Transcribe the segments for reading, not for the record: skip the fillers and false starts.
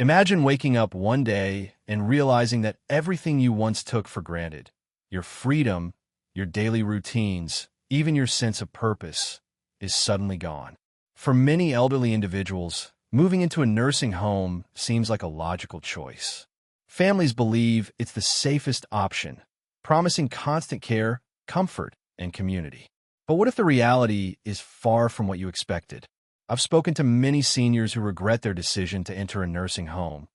Imagine waking up one day and realizing that everything you once took for granted, your freedom, your daily routines, even your sense of purpose, is suddenly gone. For many elderly individuals, moving into a nursing home seems like a logical choice. Families believe it's the safest option, promising constant care, comfort, and community. But what if the reality is far from what you expected? I've spoken to many seniors who regret their decision to enter a nursing home,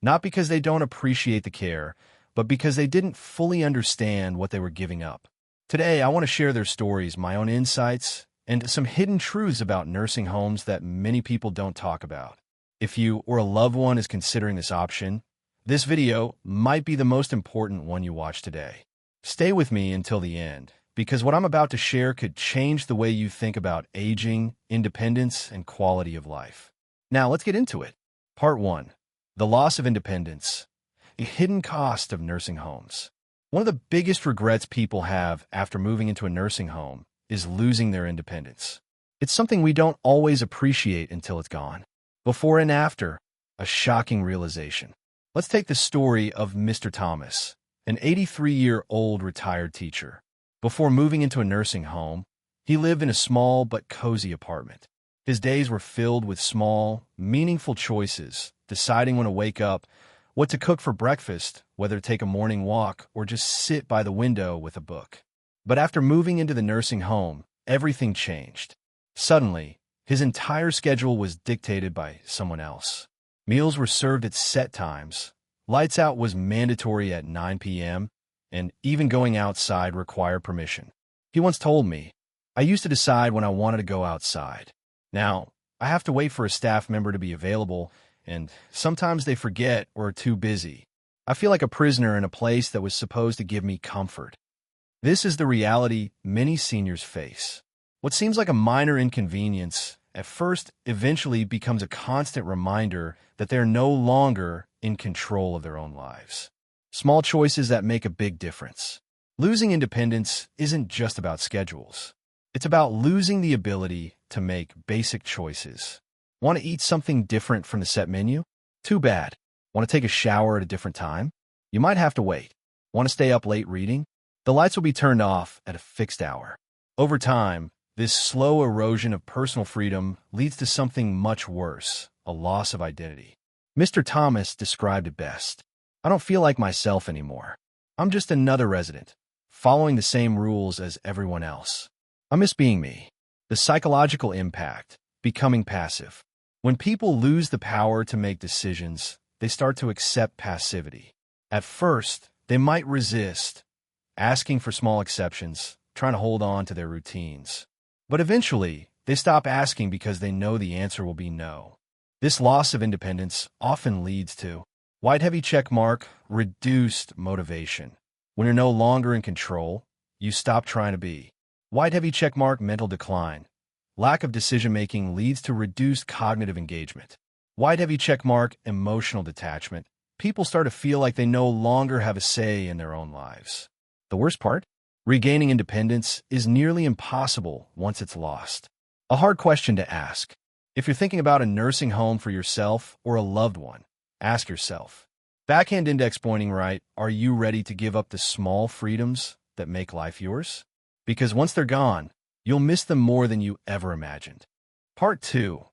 not because they don't appreciate the care, but because they didn't fully understand what they were giving up. Today, I want to share their stories, my own insights, and some hidden truths about nursing homes that many people don't talk about. If you or a loved one is considering this option, this video might be the most important one you watch today. Stay with me until the end, because what I'm about to share could change the way you think about aging, independence, and quality of life. Now, let's get into it. Part 1. The loss of independence. A hidden cost of nursing homes. One of the biggest regrets people have after moving into a nursing home is losing their independence. It's something we don't always appreciate until it's gone. Before and after, a shocking realization. Let's take the story of Mr. Thomas, an 83-year-old retired teacher. Before moving into a nursing home, he lived in a small but cozy apartment. His days were filled with small, meaningful choices, deciding when to wake up, what to cook for breakfast, whether to take a morning walk, or just sit by the window with a book. But after moving into the nursing home, everything changed. Suddenly, his entire schedule was dictated by someone else. Meals were served at set times, lights out was mandatory at 9 p.m., and even going outside required permission. He once told me, "I used to decide when I wanted to go outside. Now, I have to wait for a staff member to be available, and sometimes they forget or are too busy. I feel like a prisoner in a place that was supposed to give me comfort." This is the reality many seniors face. What seems like a minor inconvenience at first eventually becomes a constant reminder that they're no longer in control of their own lives. Small choices that make a big difference. Losing independence isn't just about schedules. It's about losing the ability to make basic choices. Want to eat something different from the set menu? Too bad. Want to take a shower at a different time? You might have to wait. Want to stay up late reading? The lights will be turned off at a fixed hour. Over time, this slow erosion of personal freedom leads to something much worse, a loss of identity. Mr. Thomas described it best. "I don't feel like myself anymore. I'm just another resident, following the same rules as everyone else. I miss being me." The psychological impact, becoming passive. When people lose the power to make decisions, they start to accept passivity. At first, they might resist, asking for small exceptions, trying to hold on to their routines. But eventually, they stop asking because they know the answer will be no. This loss of independence often leads to white heavy check mark, reduced motivation. When you're no longer in control, you stop trying to be. White heavy check mark, mental decline. Lack of decision-making leads to reduced cognitive engagement. White heavy check mark, emotional detachment. People start to feel like they no longer have a say in their own lives. The worst part? Regaining independence is nearly impossible once it's lost. A hard question to ask. If you're thinking about a nursing home for yourself or a loved one, ask yourself, backhand index pointing right, are you ready to give up the small freedoms that make life yours? Because once they're gone, you'll miss them more than you ever imagined. Part 2.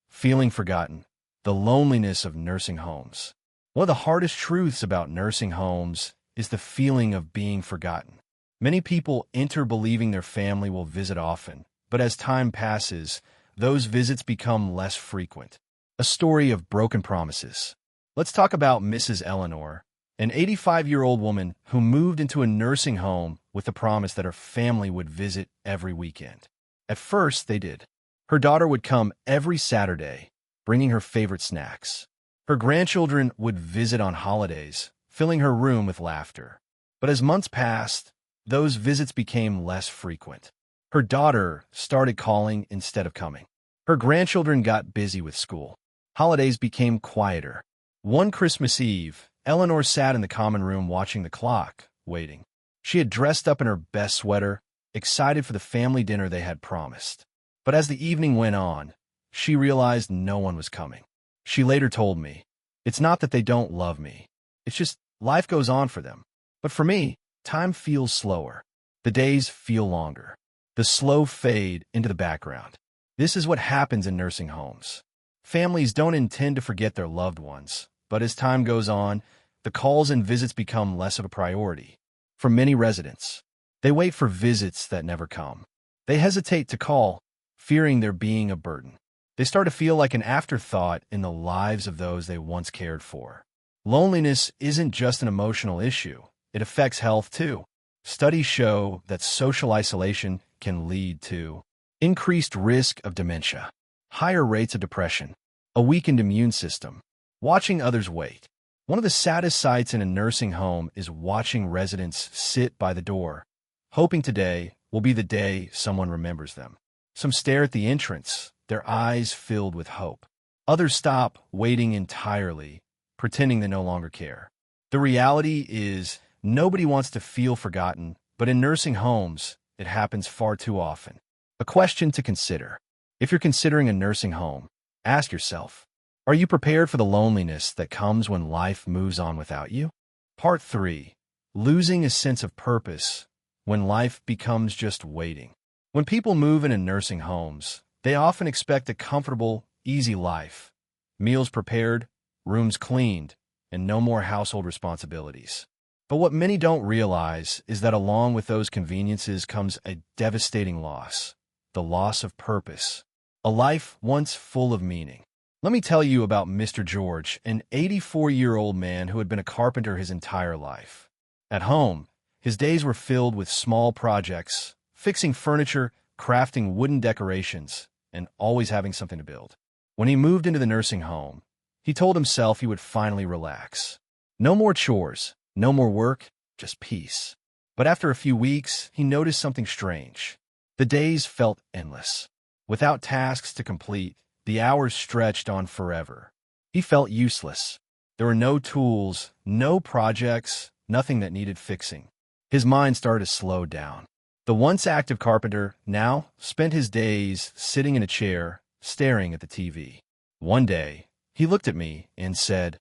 Feeling forgotten. The loneliness of nursing homes. One of the hardest truths about nursing homes is the feeling of being forgotten. Many people enter believing their family will visit often, but as time passes, those visits become less frequent. A story of broken promises. Let's talk about Mrs. Eleanor, an 85-year-old woman who moved into a nursing home with the promise that her family would visit every weekend. At first, they did. Her daughter would come every Saturday, bringing her favorite snacks. Her grandchildren would visit on holidays, filling her room with laughter. But as months passed, those visits became less frequent. Her daughter started calling instead of coming. Her grandchildren got busy with school. Holidays became quieter. One Christmas Eve, Eleanor sat in the common room watching the clock, waiting. She had dressed up in her best sweater, excited for the family dinner they had promised. But as the evening went on, she realized no one was coming. She later told me, It's not that they don't love me. It's just life goes on for them. But for me, time feels slower. The days feel longer. The slow fade into the background. This is what happens in nursing homes. Families don't intend to forget their loved ones, but as time goes on, the calls and visits become less of a priority. For many residents, they wait for visits that never come. They hesitate to call, fearing they're being a burden. They start to feel like an afterthought in the lives of those they once cared for. Loneliness isn't just an emotional issue. It affects health too. Studies show that social isolation can lead to increased risk of dementia, higher rates of depression, a weakened immune system, watching others wait. One of the saddest sights in a nursing home is watching residents sit by the door, hoping today will be the day someone remembers them. Some stare at the entrance, their eyes filled with hope. Others stop waiting entirely, pretending they no longer care. The reality is, nobody wants to feel forgotten, but in nursing homes, it happens far too often. A question to consider. If you're considering a nursing home, ask yourself, are you prepared for the loneliness that comes when life moves on without you? Part 3. Losing a sense of purpose when life becomes just waiting. When people move into nursing homes, they often expect a comfortable, easy life. Meals prepared, rooms cleaned, and no more household responsibilities. But what many don't realize is that along with those conveniences comes a devastating loss, the loss of purpose, a life once full of meaning. Let me tell you about Mr. George, an 84-year-old man who had been a carpenter his entire life. At home, his days were filled with small projects, fixing furniture, crafting wooden decorations, and always having something to build. When he moved into the nursing home, he told himself he would finally relax. No more chores, no more work, just peace. But after a few weeks, he noticed something strange. The days felt endless. Without tasks to complete, the hours stretched on forever. He felt useless. There were no tools, no projects, nothing that needed fixing. His mind started to slow down. The once active carpenter now spent his days sitting in a chair, staring at the TV. One day, he looked at me and said,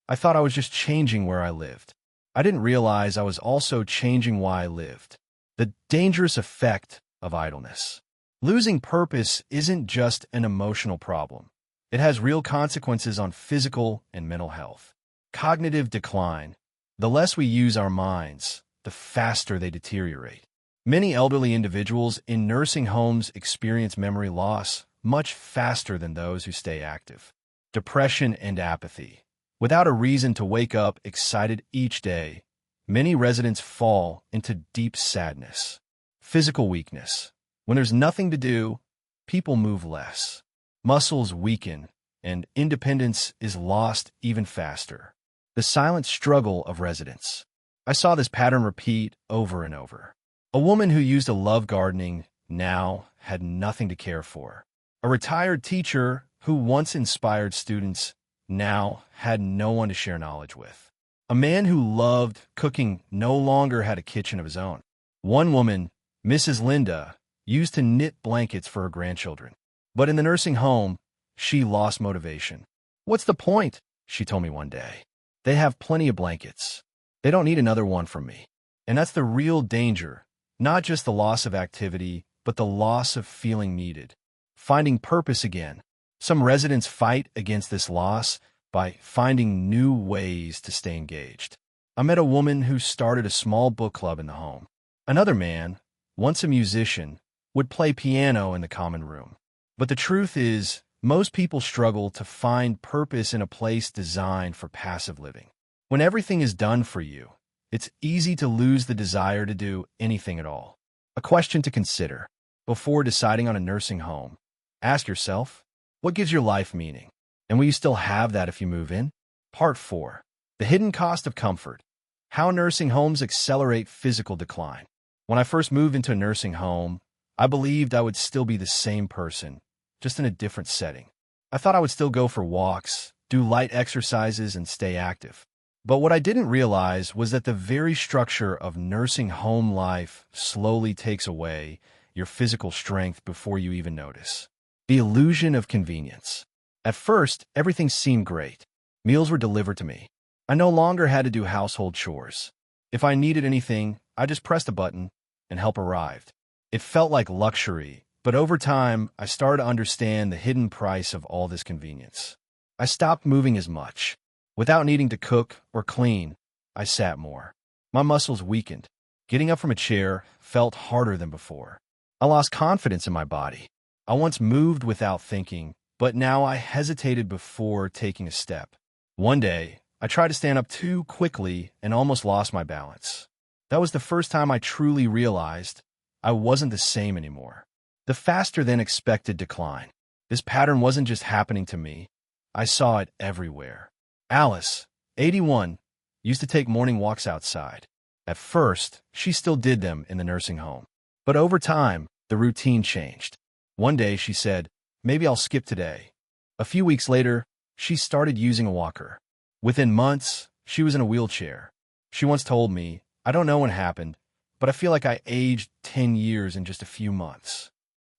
"I thought I was just changing where I lived. I didn't realize I was also changing why I lived." The dangerous effect of idleness. Losing purpose isn't just an emotional problem. It has real consequences on physical and mental health. Cognitive decline. The less we use our minds, the faster they deteriorate. Many elderly individuals in nursing homes experience memory loss much faster than those who stay active. Depression and apathy. Without a reason to wake up excited each day, many residents fall into deep sadness. Physical weakness. When there's nothing to do, people move less. Muscles weaken, and independence is lost even faster. The silent struggle of residents. I saw this pattern repeat over and over. A woman who used to love gardening now had nothing to care for. A retired teacher who once inspired students now had no one to share knowledge with. A man who loved cooking no longer had a kitchen of his own. One woman, Mrs. Linda, used to knit blankets for her grandchildren. But in the nursing home, she lost motivation. "What's the point?" she told me one day. "They have plenty of blankets. They don't need another one from me." And that's the real danger, not just the loss of activity, but the loss of feeling needed. Finding purpose again. Some residents fight against this loss by finding new ways to stay engaged. I met a woman who started a small book club in the home. Another man, once a musician, would play piano in the common room. But the truth is, most people struggle to find purpose in a place designed for passive living. When everything is done for you, it's easy to lose the desire to do anything at all. A question to consider. Before deciding on a nursing home, ask yourself, what gives your life meaning? And will you still have that if you move in? Part 4. The hidden cost of comfort. How nursing homes accelerate physical decline. When I first moved into a nursing home, I believed I would still be the same person, just in a different setting. I thought I would still go for walks, do light exercises, and stay active. But what I didn't realize was that the very structure of nursing home life slowly takes away your physical strength before you even notice. The illusion of convenience. At first, everything seemed great. Meals were delivered to me. I no longer had to do household chores. If I needed anything, I just pressed a button and help arrived. It felt like luxury, but over time, I started to understand the hidden price of all this convenience. I stopped moving as much. Without needing to cook or clean, I sat more. My muscles weakened. Getting up from a chair felt harder than before. I lost confidence in my body. I once moved without thinking, but now I hesitated before taking a step. One day, I tried to stand up too quickly and almost lost my balance. That was the first time I truly realized I wasn't the same anymore. The faster than expected decline. This pattern wasn't just happening to me. I saw it everywhere. Alice, 81, used to take morning walks outside. At first, she still did them in the nursing home. But over time, the routine changed. One day, she said, "Maybe I'll skip today." A few weeks later, she started using a walker. Within months, she was in a wheelchair. She once told me, "I don't know when it happened, but I feel like I aged 10 years in just a few months."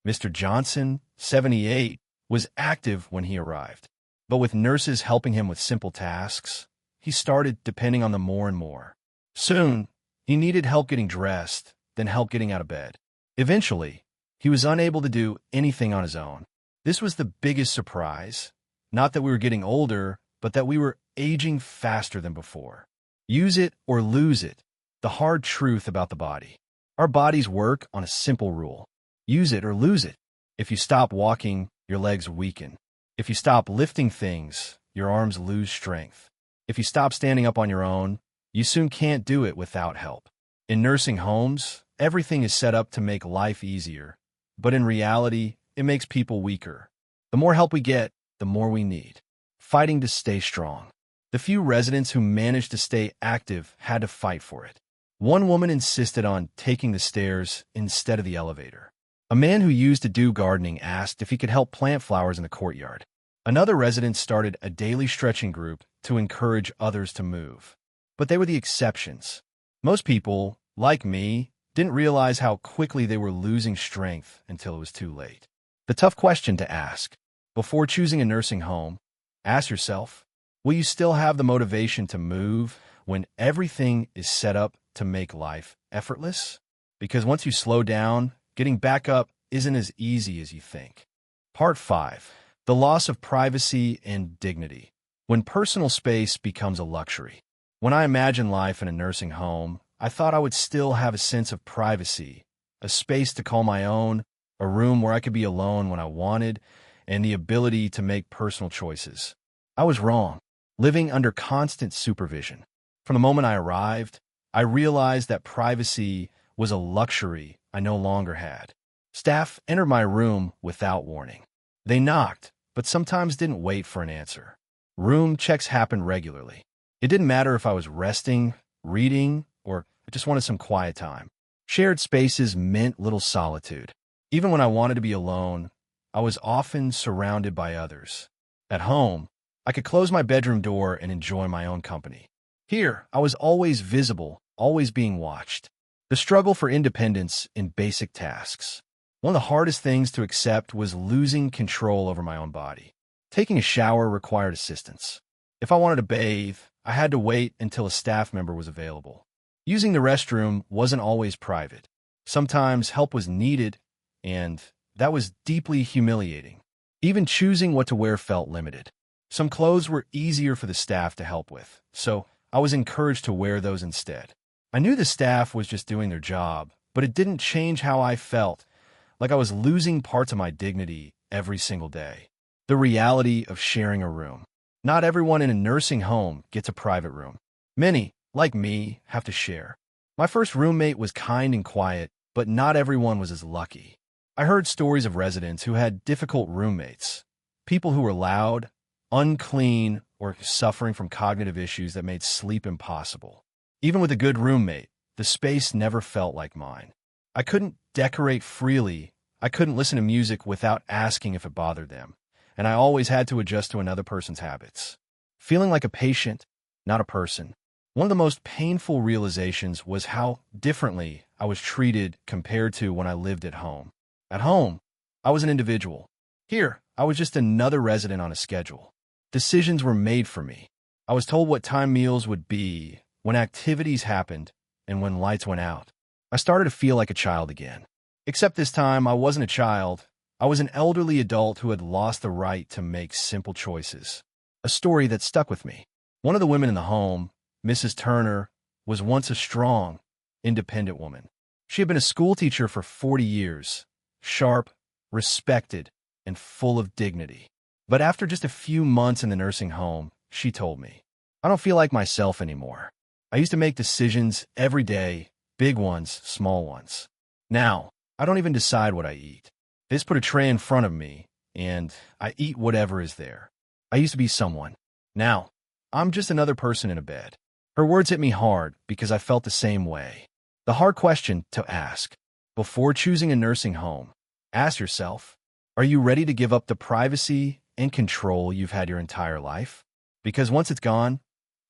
Mr. Johnson, 78, was active when he arrived. But with nurses helping him with simple tasks, he started depending on them more and more. Soon, he needed help getting dressed, then help getting out of bed. Eventually, he was unable to do anything on his own. This was the biggest surprise. Not that we were getting older, but that we were aging faster than before. Use it or lose it. The hard truth about the body. Our bodies work on a simple rule. Use it or lose it. If you stop walking, your legs weaken. If you stop lifting things, your arms lose strength. If you stop standing up on your own, you soon can't do it without help. In nursing homes, everything is set up to make life easier, but in reality, it makes people weaker. The more help we get, the more we need. Fighting to stay strong. The few residents who managed to stay active had to fight for it. One woman insisted on taking the stairs instead of the elevator. A man who used to do gardening asked if he could help plant flowers in the courtyard. Another resident started a daily stretching group to encourage others to move. But they were the exceptions. Most people, like me, didn't realize how quickly they were losing strength until it was too late. The tough question to ask, before choosing a nursing home, ask yourself, will you still have the motivation to move when everything is set up to make life effortless? Because once you slow down, getting back up isn't as easy as you think. Part 5. The loss of privacy and dignity. When personal space becomes a luxury. When I imagined life in a nursing home, I thought I would still have a sense of privacy, a space to call my own, a room where I could be alone when I wanted, and the ability to make personal choices. I was wrong, living under constant supervision. From the moment I arrived, I realized that privacy was a luxury I no longer had. Staff entered my room without warning. They knocked, but sometimes didn't wait for an answer. Room checks happened regularly. It didn't matter if I was resting, reading, or I just wanted some quiet time. Shared spaces meant little solitude. Even when I wanted to be alone, I was often surrounded by others. At home, I could close my bedroom door and enjoy my own company. Here, I was always visible, always being watched. The struggle for independence in basic tasks. One of the hardest things to accept was losing control over my own body. Taking a shower required assistance. If I wanted to bathe, I had to wait until a staff member was available. Using the restroom wasn't always private. Sometimes help was needed, and that was deeply humiliating. Even choosing what to wear felt limited. Some clothes were easier for the staff to help with, so I was encouraged to wear those instead. I knew the staff was just doing their job, but it didn't change how I felt, like I was losing parts of my dignity every single day. The reality of sharing a room. Not everyone in a nursing home gets a private room. Many, like me, have to share. My first roommate was kind and quiet, but not everyone was as lucky. I heard stories of residents who had difficult roommates, people who were loud, unclean, or suffering from cognitive issues that made sleep impossible. Even with a good roommate, the space never felt like mine. I couldn't decorate freely, I couldn't listen to music without asking if it bothered them, and I always had to adjust to another person's habits. Feeling like a patient, not a person. One of the most painful realizations was how differently I was treated compared to when I lived at home. At home, I was an individual. Here, I was just another resident on a schedule. Decisions were made for me. I was told what time meals would be, when activities happened, and when lights went out. I started to feel like a child again. Except this time, I wasn't a child. I was an elderly adult who had lost the right to make simple choices. A story that stuck with me. One of the women in the home, Mrs. Turner, was once a strong, independent woman. She had been a school teacher for 40 years, sharp, respected, and full of dignity. But after just a few months in the nursing home, she told me, "I don't feel like myself anymore. I used to make decisions every day, big ones, small ones. Now, I don't even decide what I eat. They just put a tray in front of me, and I eat whatever is there. I used to be someone. Now, I'm just another person in a bed." Her words hit me hard because I felt the same way. The hard question to ask before choosing a nursing home: ask yourself, are you ready to give up the privacy and control you've had your entire life? Because once it's gone,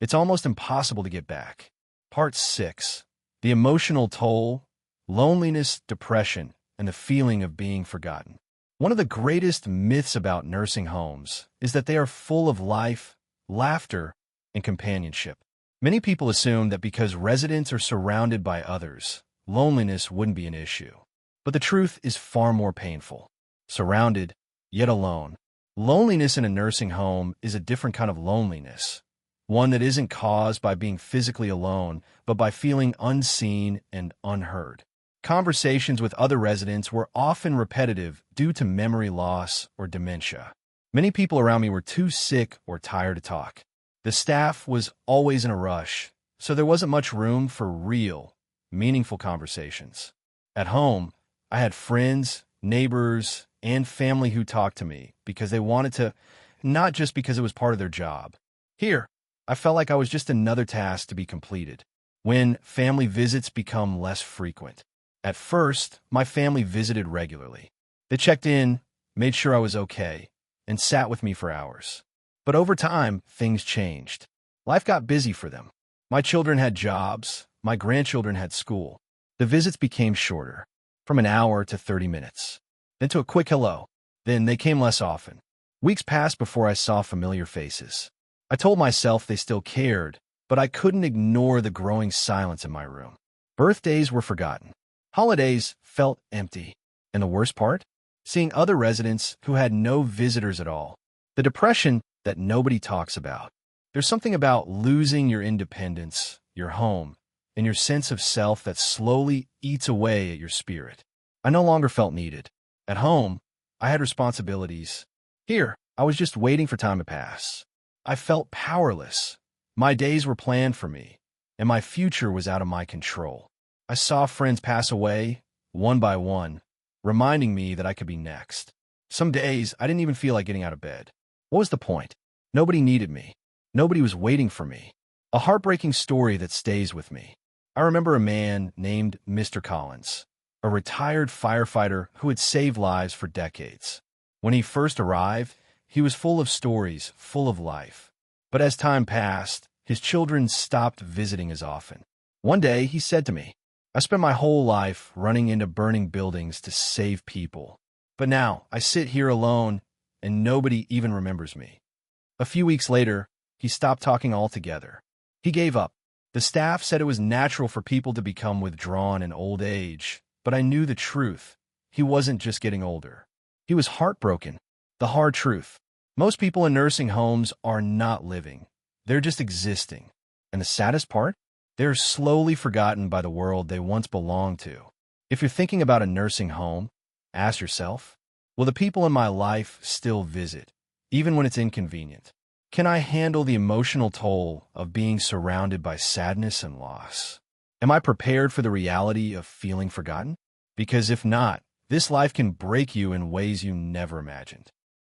it's almost impossible to get back. Part 6. The emotional toll, loneliness, depression, and the feeling of being forgotten. One of the greatest myths about nursing homes is that they are full of life, laughter, and companionship. Many people assume that because residents are surrounded by others, loneliness wouldn't be an issue. But the truth is far more painful. Surrounded, yet alone. Loneliness in a nursing home is a different kind of loneliness. One that isn't caused by being physically alone, but by feeling unseen and unheard. Conversations with other residents were often repetitive due to memory loss or dementia. Many people around me were too sick or tired to talk. The staff was always in a rush, so there wasn't much room for real, meaningful conversations. At home, I had friends, neighbors, and family who talked to me because they wanted to, not just because it was part of their job. Here, I felt like I was just another task to be completed. When family visits become less frequent. At first, my family visited regularly. They checked in, made sure I was okay, and sat with me for hours. But over time, things changed. Life got busy for them. My children had jobs. My grandchildren had school. The visits became shorter, from an hour to 30 minutes. Then to a quick hello. Then they came less often. Weeks passed before I saw familiar faces. I told myself they still cared, but I couldn't ignore the growing silence in my room. Birthdays were forgotten. Holidays felt empty. And the worst part? Seeing other residents who had no visitors at all. The depression that nobody talks about. There's something about losing your independence, your home, and your sense of self that slowly eats away at your spirit. I no longer felt needed. At home, I had responsibilities. Here, I was just waiting for time to pass. I felt powerless. My days were planned for me, and my future was out of my control. I saw friends pass away, one by one, reminding me that I could be next. Some days, I didn't even feel like getting out of bed. What was the point? Nobody needed me. Nobody was waiting for me. A heartbreaking story that stays with me. I remember a man named Mr. Collins, a retired firefighter who had saved lives for decades. When he first arrived, he was full of stories, full of life. But as time passed, his children stopped visiting as often. One day, he said to me, "I spent my whole life running into burning buildings to save people. But now, I sit here alone, and nobody even remembers me." A few weeks later, he stopped talking altogether. He gave up. The staff said it was natural for people to become withdrawn in old age, but I knew the truth. He wasn't just getting older. He was heartbroken. The hard truth. Most people in nursing homes are not living. They're just existing. And the saddest part? They're slowly forgotten by the world they once belonged to. If you're thinking about a nursing home, ask yourself, will the people in my life still visit, even when it's inconvenient? Can I handle the emotional toll of being surrounded by sadness and loss? Am I prepared for the reality of feeling forgotten? Because if not, this life can break you in ways you never imagined.